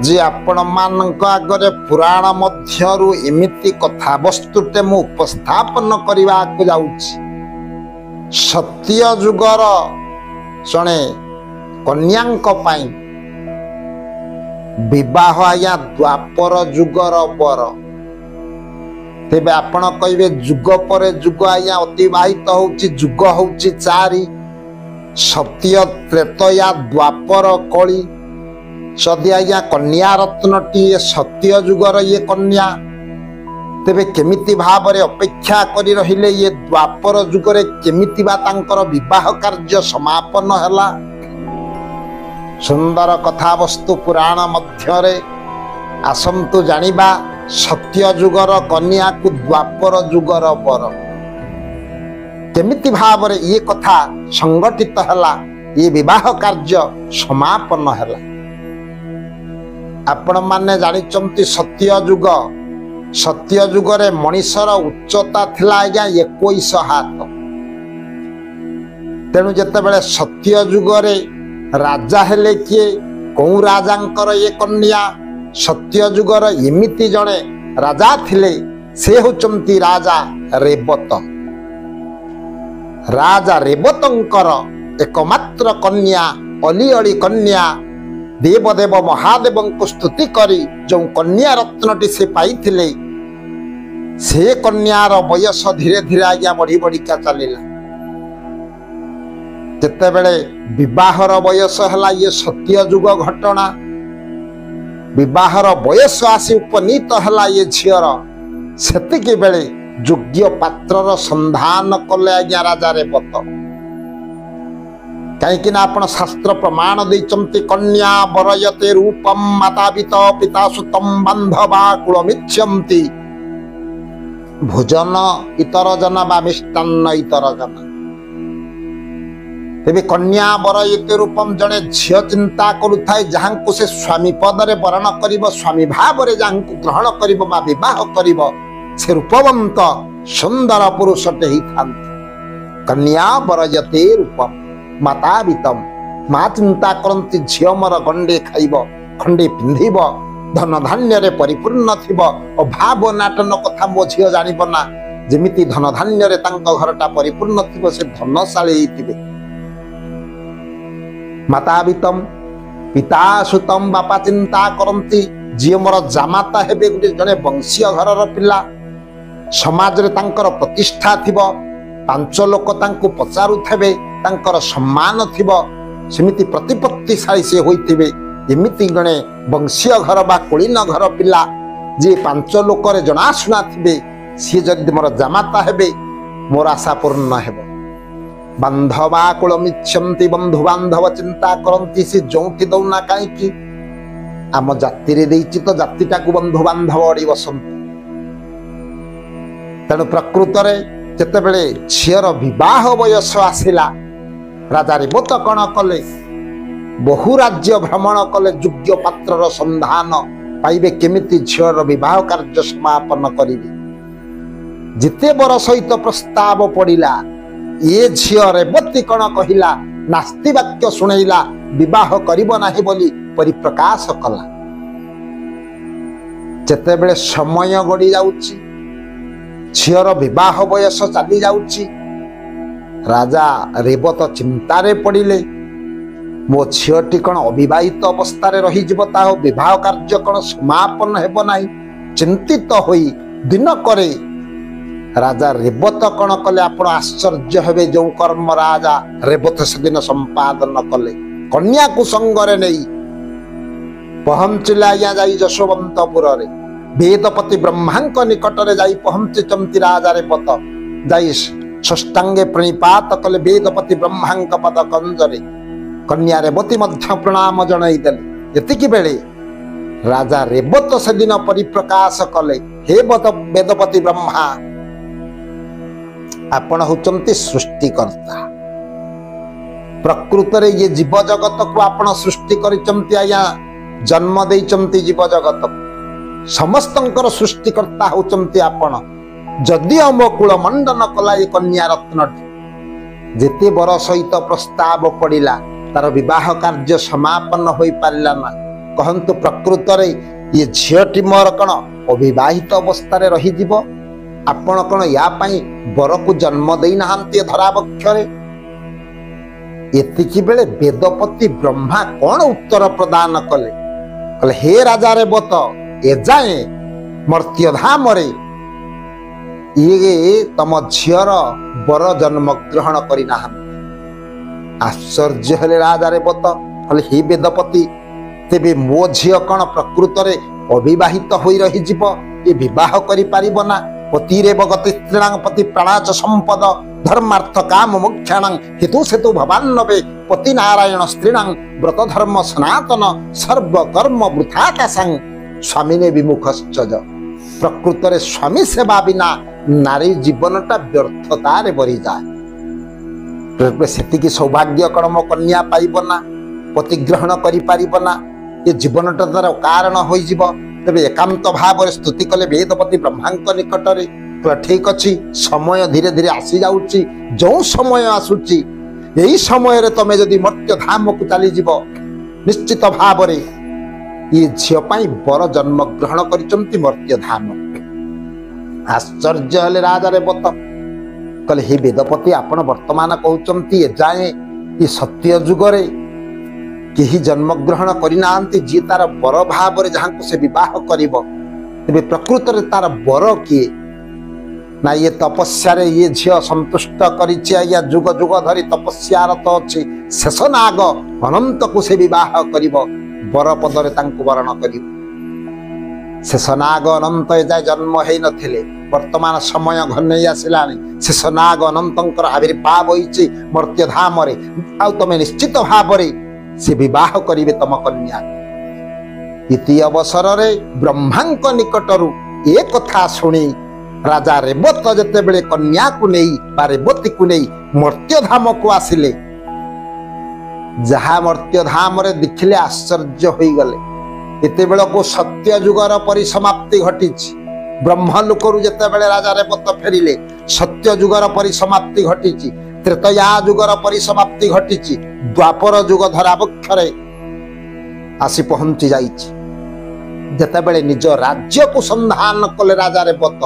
जे आपण मानक आगरे पुराण मध्यरु एमिति कथा वस्तुटे मु उपस्थापन करने को जाउछि। सत्य जुगर जणे कन्यांक पाई विवाह आया द्वापर जुगर पर तेबे आपण कहिबे जुग पर जुग आया अतिवाहित होउछि। जुग होउछि चारि सत्य त्रेतया द्वापर कली सदी आज्ञा कन्या रत्नटी सत्य जुगर ये कन्या तेबे केमिति भाव अपेक्षा करी रहिले ये द्वापर जुगरे केमिति बा तांकर विवाह कार्य समापन हला। सुंदर कथा वस्तु पुराण मध्यरे आसंतु जानिबा सत्य जुगर कन्या को द्वापर जुगर पर केमिति भाव ये कथा संगठित हला, ये विवाह कार्य समापन हला। आपण माने जानिचंती सत्य जुगरे मनीषर उच्चता थिला आज्ञा 21 हाथ। तेणु जेतेबेले सत्य जुगरे राजा हेले किए कौ राजांकर ये कन्या सत्य जुगर एमिति जणे राजा थिले से होचंती राजा रेवत। राजा रेवतंकर एकमात्र कन्या अलिअली कन्या देवदेव महादेव को स्तुति करी जो कन्या रत्नटी से पाइथिले से कन्यार बयस धीरे धीरे आज्ञा बढ़ी बढ़िका चलिला। जेतेबेले विवाहर बयस हला ये सत्य जुग घटना विवाहर बयस आसी उपनीत हला ये झियर सेतिके बेले योग्य पात्रर संधान कले आज्ञा राजा रेवत। कहीं आपण शास्त्र प्रमाण देचंती कन्या वरयते रूपम माता पिता सुतम बांधवा कुलमिच्छन्ति भोजन इतर जन बा मिष्टान्न इतर जन। तेबे कन्या वरयते रूपम जड़े झिय चिंता करुथाय जहां को से स्वामी पदरे वर्ण करिवो स्वामी भाव रे जहां को ग्रहण करिवो बा विवाह करिवो से रूपवंत सुंदर पुरुषटे ही थांती। कन्या वरयते रूपम माता बीतम माँ चिंता करती झियो मोर गंडे खाइब खंडे पिंधिब धन धान्य रे परिपूर्ण थिब अभाव नाटन कथा मो झियो जानिब ना जेमिति धन धान्य रे तांको घरटा परिपूर्ण थिब से धनशाली हिथिबे। माता बीतम पिता सुतम बापा चिंता करती झियो मोर जामाता हेबे गुटे जने वंशीय घरर पिला समाज रे तांकर प्रतिष्ठा थिब पांच लोक तांको पचारुथेबे तांकर सम्मान थिबो सेमिति प्रतिपत्तिशाली से होइथिबे। एमिति गणे वंशीय घर बा कुलीन घर पिला जे पांच लोकरे जनाशुना थिबे सी जदि मोर जामाता हेबे मोर आशा पूर्ण हेबो। बांधवा कुलमिच्छन्ति बंधु बांधव चिंता करंती से जोंठी दौना काई कि आम जाति रे देइछि तो जातिटा को बंधु बांधव अड़ी बसंत। तेणु प्रकृत रे जेतेबेले झियर विवाह बयस आसिला राजा रेवत कण कले बहु राज्य भ्रमण कले योग्य पात्रर संधान पाइबे केमिति झियर विवाह कार्य समापन करिवे। जिते बर सहित प्रस्ताव पड़िला ये झिय रेवती कण कहिला नास्ति वाक्य सुनैला विवाह करिब नाही बोली परिप्रकाश कला। जेतेबेले समय गड़ी जाउछि झियर विवाह बयस चली जाउछि राजा रेवत चिंतारे पड़िले मो झियटी कण अविवाहित अवस्था रही ता विवाह कार्य कण समापन हेब नाही। चिंतित होई दिन करे राजा रेवत कण कले आपण आश्चर्य हेबे जो कर्म राजा रेवत से दिन संपादन कले। कन्या को संगरे नहीं पहुंचला या जाई जशोवंतपुर रे वेदपति ब्रह्मांक निकट रे जाई पहुंचचंती राजा रेवत जाई षष्टांगे प्रणिपात कले वेदपति ब्रह्मांक पद कंजरे कन्या रेवती मध्य प्रणाम जणाई देले। एतिकी बेले राजा रेवत से दिन परिप्रकाश कले हे वेदपति ब्रह्मा आपण होचंती सृष्टिकर्ता। प्रकृत रे ये जीव जगत को आपण सृष्टि करिचंती आया जन्म देइचंती जीव जगत समस्तंकर सृष्टिकर्ता होचंती आपण। जदि अमो कुल मंडन कला ये कन्या रत्न जेते बर सहित प्रस्ताव पड़िला तार विवाह कार्य समापन हो पारा ना कहतु प्रकृत ये झीटी मोर कण अविवाहित अवस्था रही आपण कौन या बर को जन्म देना धरावक्षरे एतिकी बेले वेदपति ब्रह्मा कौन उत्तर प्रदान कले कले हे राजा रे बत एजाए मर्त्यधाम ये तम झीर बर जन्म ग्रहण करना आश्चर्य हेले राजा रे बत कले हे वेदपति तेबे मो झील कौन प्रकृत अविवाहित हो रही ये विवाह करि पारिबो ना पतिरेव गति स्त्रीणां पति प्राणाच संपद धर्मार्थ काम मोक्षाणां हेतु सेतु भवान्नवे पति नारायण स्त्रीणां व्रत धर्म सनातन सर्व कर्म वृथाकाशां स्वामिने विमुखश्च प्रकृत रे स्वामी सेवा बिना नारी जीवनटा व्यर्थतार भरी जाए सेतिकी सौभाग्य कण मो कन्या पाइब ना पति ग्रहण करि पारिब ना ये जीवनटा तार कारण होई जिवो तेबे एकांत भाव स्तुति कले वेदपति ब्रह्मा निकटरे ठीक अच्छी समय धीरे धीरे आसी जाउची जो समय आसुची यही समय तमें जदि मर्त्य धाम को चली जीव निश्चित भाव ये झील बर जन्म ग्रहण कर मर्त्य धाम आश्चर्य हेले राजा रे बत कले हे वेदपति आपण वर्तमान कहते जाए ये सत्य जुगरे केही जन्म ग्रहण करना जी तार बर भाव जहाँ से विवाह करे प्रकृत तार बर किए ना ये तपस्या रे ये झील संतुष्ट करिया जुग जुग धरी तपस्यारत अच्छी शेष नाग अनंत को से विवाह करिब बर पदरे तांको वरण करिब शेष नाग अनंत जाए जन्म है नथिले वर्तमान समय घनई आसिलानी शेष नाग अनंतर आविर्भाव होइछि मर्त्य धाम रे आ तमे निश्चित भाव से विवाह करिवे तम कन्या इति अवसर रे ब्रह्मांक निकटरु ए कथा सुनी राजा रेवत जते बेले कन्या को नहीं बा रेवती को नहीं मर्त्य धाम को आसिले जहा मर्त्य धाम रे देखिले आश्चर्य होई गले एते बेले को सत्य जुगर परिसमाप्ति घटिछि ब्रह्मलोक रु जते बेले राजा रेवत फेरिले सत्य जुगर परिसमाप्ति घटिछि त्रेतया जुगर परिसमाप्ति घटिछि द्वापर जुग धरावक्षरे आसी पहुंची जाइछि जते बेले निज राज्य को संधान कले राजा रेवत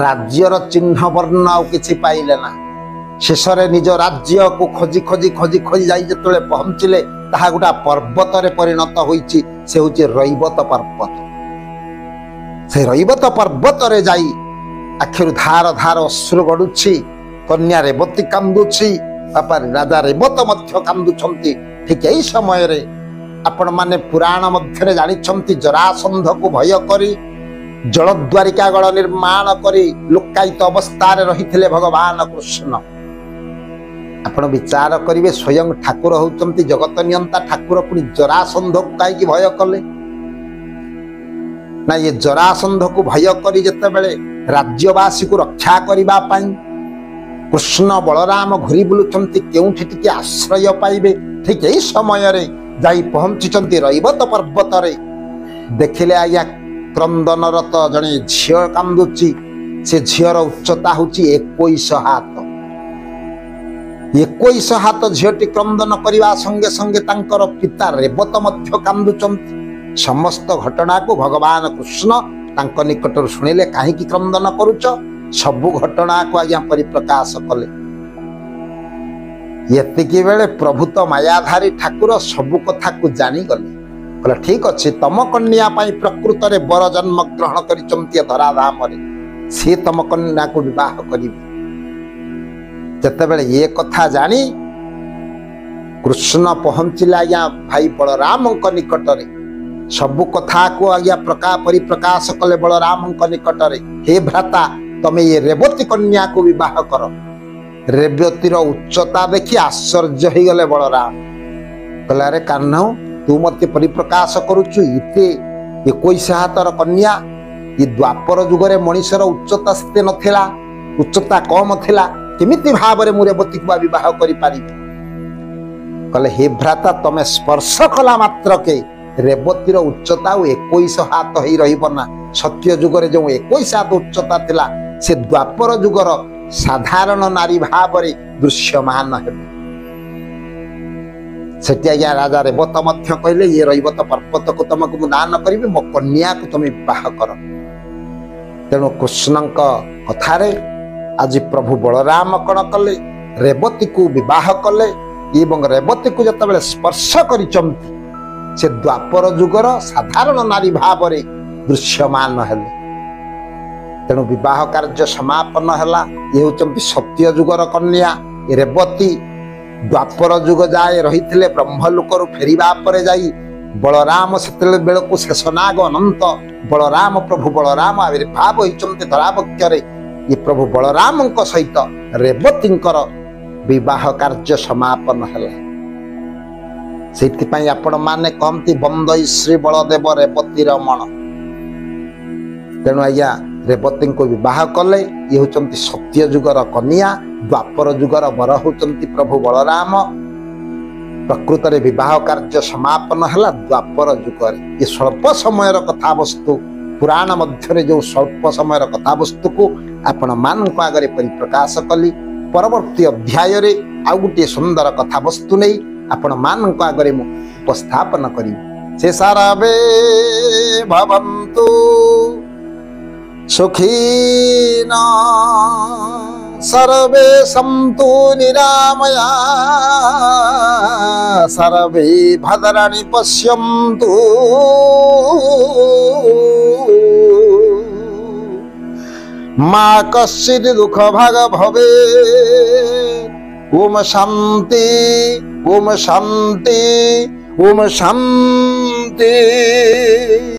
राज्यर चिन्ह वर्ण आउ किछि पाइले ना शेष निज राज्य को खोजी खोजी खोजी खोजी जाई जतले पहुंचिले ताहा गुटा पर्वत रे परिणत होइछि से होछि रैवत पर्वत से रैवत पर्वत रे जाई आखिर धार धार अश्रु गडुछि कन्या रेवती कांदुछि बापा राजा रेवत मध्य कांदुछंती ठीक एई समय रे आपण माने पुराण मध्य रे जानि छंती जरासंध को भय करी जलद्वारिका गण निर्माण करी लुकायित अवस्था रही भगवान कृष्ण आपण विचार करिवे स्वयं ठाकुर होउचंती जगत नियंता ठाकुर पुनी जरासंध को काई भय कले ना ये जरासंध को भय करी जते बेले राज्यवासी को रक्षा करिबा पाई कृष्ण बलराम घुरी बुलुचंती केउठी टिके आश्रय पाइबे ठीक एई समय रे जाई पहुंचीचंती रैवत पर्वत रे देखिले आया क्रंदनरत जने झील कांदुची से झीर उच्चता होची 21 हाथ 21 हाथ झीलटी क्रंदन करिवा संगे संगे तांकर पिता रेवत मध्य कांदुचंती समस्त घटना को भगवान कृष्ण तांक निकटर सुनिले काहे की क्रंदन करूच सबु घटना को आज्ञा परिप्रकाश कले यतिकी बेले प्रभु तो मायाधारी ठाकुर सबु कथा को जानी गले कहला ठीक अच्छे तम कन्या प्रकृत रे बर जन्म ग्रहण करिचंती धराधाम रे से तम कन्या को विवाह करिवे जते बेले ये कथा जानी कृष्ण पहुंचिला आज्ञा भाई बलराम निकट रे सबु कथा को आज्ञा परिप्रकाश कले बलराम निकट रे हे भ्राता तमे ये रेवती कन्या को विवाह कर रेवतीर उच्चता देखि आश्चर्य हो गले बलराम कहला रे कान्ह तू मत परिप्रकाश करुचु इते 21 हाथर कन्या ये द्वापर जुगरे मनीषर उच्चता स्थित नथिला उच्चता कम थिला केमिति भाव रे मु रेवती को विवाह करि पारि कहले हे भ्राता तमे स्पर्श कला मात्र के रेवतीर उच्चता 21 हाथ होई रहिबो ना सत्य जुगरे जो 21 हाथ उच्चता थिला से द्वापर जुगर साधारण नारी भाव रे दृश्यमान हेबे सेठी आज्ञा राजा रेवत मध्य कहले ये रहिब तो पर्वत को तुमको मु दान करी मो कन्या को तुम विवाह कर। तेणु कृष्ण कथारे आज प्रभु बलराम कण कले रेवती को विवाह कले एवं रेवती को जतबेले स्पर्श करिचंती से द्वापर जुगर साधारण नारी भाव रे दृश्यमान हेले। तेणु विवाह कार्य समापन हैला। ये होचंती सत्य जुगर कन्या रेवती द्वापर जुग जाए रही ब्रह्मलोक फेरिबा परे जाई बलराम से बेलू शेषनाग अनंत बलराम प्रभु बलराम आविर्भाव होइचंती धरावक्षरे। ये प्रभु बलराम सहित रेवतींकर विवाह कार्य समापन हैला। सेथिपाई आपण माने कहती बंदई श्री बलदेव रेवती रमण। तेणु आज्ञा रेवती को विवाह कले। ये होचंती सत्य जुगर कन्या द्वापर जुगर वर होचंती प्रभु बलराम। प्रकृत रे विवाह कार्य समापन हैला द्वापर जुगर। ये स्वल्प समय कथा वस्तु पुराण मध्य जो स्वल्प समय कथा वस्तु को आपण मान आगे परिप्रकाश कली। परवर्ती अध्याय रे आउ गोटे सुंदर कथा वस्तु नहीं आपण मान आगे उपस्थापन करी। से सर्वे भवन्तु सुखिना सर्वे सन्तु निरामया सर्वे भद्राणि पश्यन्तु मा कश्चित् दुःख भाग भवे। ओम शांति ओम शांति ओम शांति।